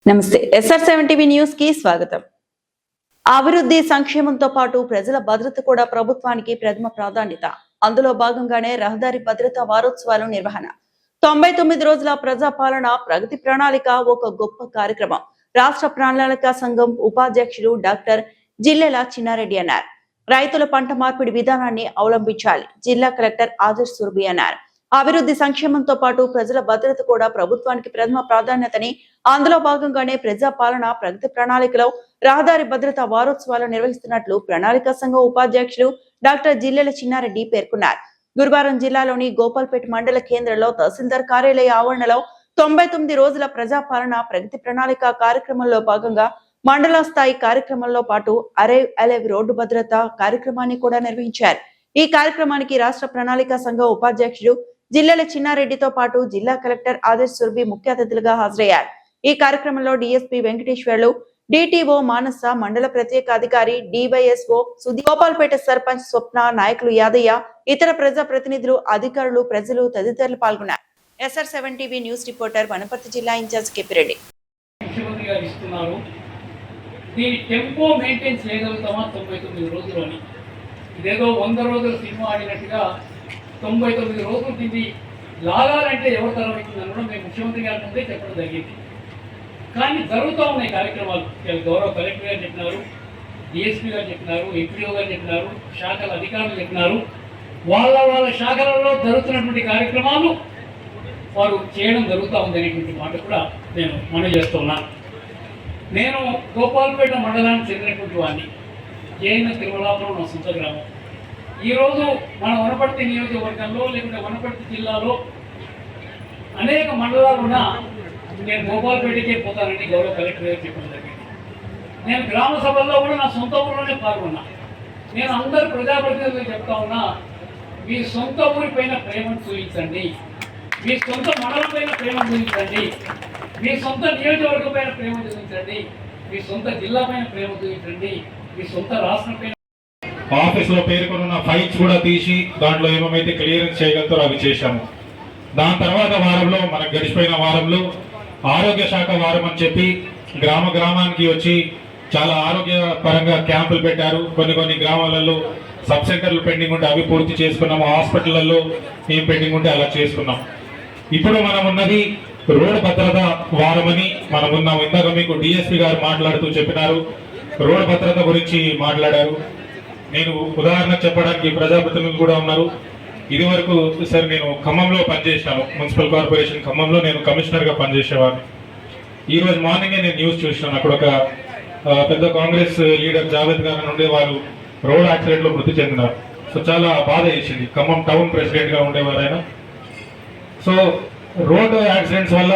నమస్తే SR7 TV news కి స్వాగతం. అభివృద్ధి సంక్షేమంతో పాటు ప్రజల భద్రత కూడా ప్రభుత్వానికి ప్రథమ ప్రాధాన్యత. అందులో భాగంగానే రహదారి భద్రతా వారోత్సవాల నిర్వహణ. 99 రోజుల ప్రజాపాలన ప్రగతి ప్రణాళిక ఒక గొప్ప కార్యక్రమం. రాష్ట్ర ప్రణాళిక సంఘం ఉపాధ్యక్షుడు డాక్టర్ జిల్లెల చిన్నారెడ్డి అన్నారు. రైతుల పంట మార్పిడి విధానాన్ని అవలంబించాలి. జిల్లా కలెక్టర్ ఆదర్శ్ సురభి అన్నారు. అభివృద్ధి సంక్షేమంతో పాటు ప్రజల భద్రత కూడా ప్రభుత్వానికి ప్రథమ ప్రాధాన్యతని, అందులో భాగంగానే ప్రజాపాలన ప్రగతి ప్రణాళికలో రహదారి భద్రతా వారోత్సవాలు నిర్వహిస్తున్నట్లు ప్రణాళిక సంఘం ఉపాధ్యక్షుడు డాక్టర్ జిల్లెల చిన్నారెడ్డి పేర్కొన్నారు. గురువారం జిల్లాలోని గోపాల్పేట మండల కేంద్రంలో తహసీల్దార్ కార్యాలయ ఆవరణలో 99 రోజుల ప్రజాపాలన ప్రగతి ప్రణాళిక కార్యక్రమంలో భాగంగా మండల స్థాయి కార్యక్రమంలో పాటు అరైవ్ అలైవ్ రోడ్డు భద్రత కార్యక్రమాన్ని కూడా నిర్వహించారు. ఈ కార్యక్రమానికి రాష్ట్ర ప్రణాళిక సంఘం ఉపాధ్యక్షుడు జిల్లెల చిన్నారెడ్డితో పాటు జిల్లా కలెక్టర్ ఆదర్శ్ సురభి ముఖ్య అతిథులుగా హాజరయ్యారు. ఈ కార్యక్రమంలో డిఎస్పీ వెంకటేశ్వర్లు, డిటిఓ మానస, మండల ప్రత్యేక అధికారి డివైఎస్ఓ సుధీ, గోపాల్పేట సర్పంచ్ స్వప్న, నాయకులు యాదయ్య, ఇతర ప్రజా ప్రతినిధులు, అధికారులు, ప్రజలు తదితరులు పాల్గొన్నారు. SR7 TV news reporter Wanaparthy జిల్లా ఇన్ఛార్జ్ కెపిరెడ్డి. టెంపో మెయింటైన్ చేయగలుగుతామా 99 రోజుల్లోని? ఇదేదో 100 రోజుల సినిమా ఆడినట్టుగా 99 రోజులు దీన్ని లాగాలంటే ఎవరు తరమవుతుందని కూడా మేము ముఖ్యమంత్రి గారి ముందే చెప్పడం జరిగింది. కానీ జరుగుతూ ఉన్నాయి కార్యక్రమాలు. గౌరవ కలెక్టర్ గారు చెప్పినారు, డిఎస్పీ గారు చెప్పినారు, ఎంపీఓ గారు చెప్పినారు, శాఖల అధికారులు చెప్పినారు. వాళ్ళ శాఖలలో జరుగుతున్నటువంటి కార్యక్రమాలు వారు చేయడం జరుగుతూ ఉంది అనేటువంటి మాట కూడా నేను మనవి చేస్తున్నాను. నేను గోపాల్పేట మండలానికి చెందినటువంటి వాడిని. జైన తిరుమలాపురం నా సొంత గ్రామం. ఈరోజు మన వనపర్తి నియోజకవర్గంలో లేకుంటే వనపర్తి జిల్లాలో అనేక మండలాలు ఉన్నా నేను గోపాల్పేటకే పోతానని గౌరవ కలెక్టర్ గారు చెప్పడం జరిగింది. నేను గ్రామ సభల్లో కూడా నా సొంత ఊరిలోనే పాల్గొన్నా. నేను అందరు ప్రజాప్రతినిధులు చెప్తా ఉన్నా, మీ సొంత ఊరి పైన ప్రేమను చూపించండి, మీ సొంత మండలం పైన ప్రేమను చూపించండి, మీ సొంత నియోజకవర్గం పైన ప్రేమ చూపించండి, మీ సొంత జిల్లా పైన ప్రేమ చూపించండి, మీ సొంత రాష్ట్రం పైన. ఆఫీసులో పేర్కొన్న ఫైల్స్ కూడా తీసి దాంట్లో ఏమైతే క్లియరెన్స్ చేయగలుగుతారో అవి చేశాము. దాని తర్వాత వారంలో మనకు గడిచిపోయిన వారంలో ఆరోగ్య శాఖ వారం అని చెప్పి గ్రామానికి వచ్చి చాలా ఆరోగ్యపరంగా క్యాంపులు పెట్టారు. కొన్ని గ్రామాలలో సబ్ సెంటర్లు పెండింగ్ ఉంటే అవి పూర్తి చేసుకున్నాము. హాస్పిటళ్లలో ఏం పెండింగ్ ఉంటే అలా చేసుకున్నాం. ఇప్పుడు మనం ఉన్నది రోడ్డు భద్రత వారమని మనం ఉన్నాం. ఇందాక మీకు డిఎస్పీ గారు మాట్లాడుతూ చెప్పినారు, రోడ్డు భద్రత గురించి మాట్లాడారు. నేను ఉదాహరణ చెప్పడానికి ప్రజాప్రతినిధులు కూడా ఉన్నారు. ఇది వరకు సార్ నేను ఖమ్మంలో పనిచేశాను, మున్సిపల్ కార్పొరేషన్ ఖమ్మంలో నేను కమిషనర్గా పనిచేసేవాడిని. ఈరోజు మార్నింగే నేను న్యూస్ చూసినాను, అక్కడ ఒక పెద్ద కాంగ్రెస్ లీడర్ జావేద్ గారు నుండి వారు రోడ్ యాక్సిడెంట్లో మృతి చెందినారు. సో చాలా బాధ వేసింది. ఖమ్మం టౌన్ ప్రెసిడెంట్గా ఉండేవారు ఆయన. సో రోడ్ యాక్సిడెంట్స్ వల్ల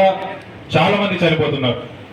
చాలా మంది చనిపోతున్నారు.